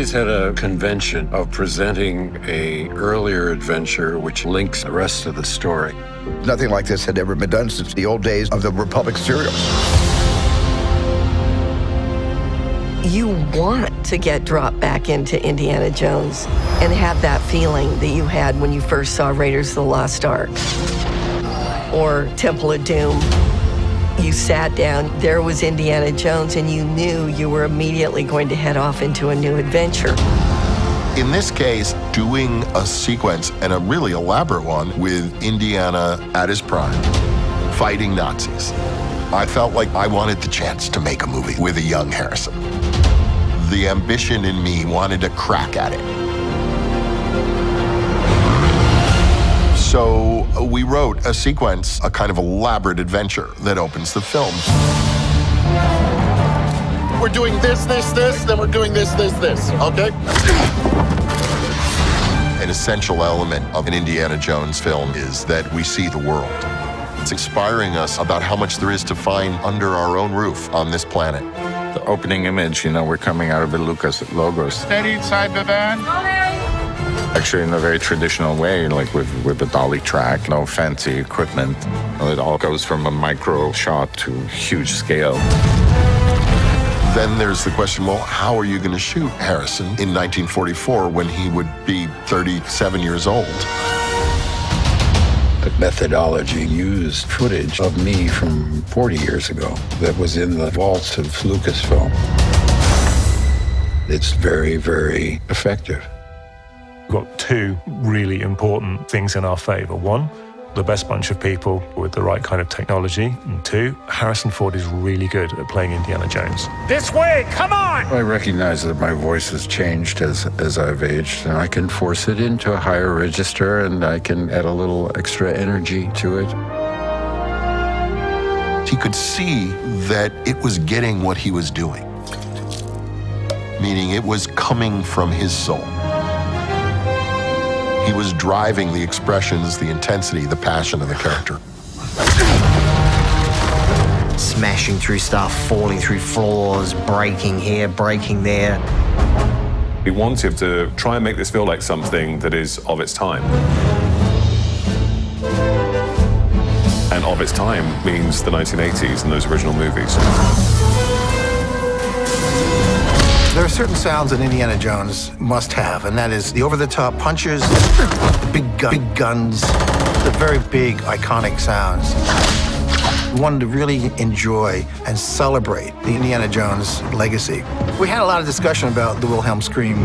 always had a convention of presenting a earlier adventure which links the rest of the story. Nothing like this had ever been done since the old days of the Republic serials. You want to get dropped back into Indiana Jones and have that feeling that you had when you first saw Raiders of the Lost Ark or Temple of Doom. You sat down, there was Indiana Jones, and you knew you were immediately going to head off into a new adventure. In this case, doing a sequence, and a really elaborate one, with Indiana at his prime, fighting Nazis. I felt like I wanted the chance to make a movie with a young Harrison. The ambition in me wanted a crack at it. So we wrote a sequence, a kind of elaborate adventure that opens the film. We're doing this, then we're doing this, okay? An essential element of an Indiana Jones film is that we see the world. It's inspiring us about how much there is to find under our own roof on this planet. The opening image, we're coming out of the Lucas logos. Steady inside the van. Actually, in a very traditional way, like with the dolly track, no fancy equipment. It all goes from a micro shot to huge scale. Then there's the question, well, how are you going to shoot Harrison in 1944 when he would be 37 years old? The methodology used footage of me from 40 years ago that was in the vaults of Lucasfilm. It's very, very effective. We've got two really important things in our favor. One, the best bunch of people with the right kind of technology. And two, Harrison Ford is really good at playing Indiana Jones. This way, come on! I recognize that my voice has changed as I've aged, and I can force it into a higher register, and I can add a little extra energy to it. He could see that it was getting what he was doing, meaning it was coming from his soul. He was driving the expressions, the intensity, the passion of the character. Smashing through stuff, falling through floors, breaking here, breaking there. We wanted to try and make this feel like something that is of its time. And of its time means the 1980s and those original movies. There are certain sounds that Indiana Jones must have, and that is the over-the-top punches, the big guns, the very big, iconic sounds. We wanted to really enjoy and celebrate the Indiana Jones legacy. We had a lot of discussion about the Wilhelm scream.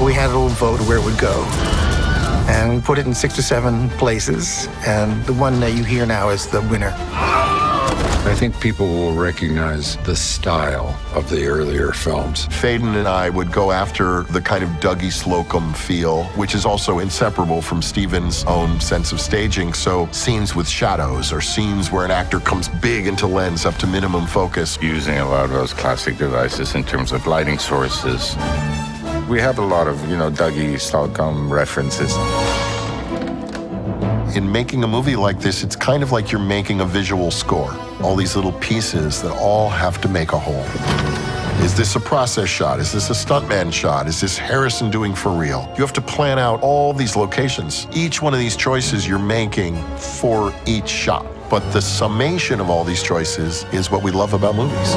We had a little vote where it would go, and we put it in 6 or 7 places, and the one that you hear now is the winner. I think people will recognize the style of the earlier films. Faden and I would go after the kind of Dougie Slocum feel, which is also inseparable from Steven's own sense of staging. So scenes with shadows, or scenes where an actor comes big into lens up to minimum focus. Using a lot of those classic devices in terms of lighting sources. We have a lot of, Dougie Slocum references. In making a movie like this, it's kind of like you're making a visual score. All these little pieces that all have to make a whole. Is this a process shot? Is this a stuntman shot? Is this Harrison doing for real? You have to plan out all these locations. Each one of these choices you're making for each shot. But the summation of all these choices is what we love about movies.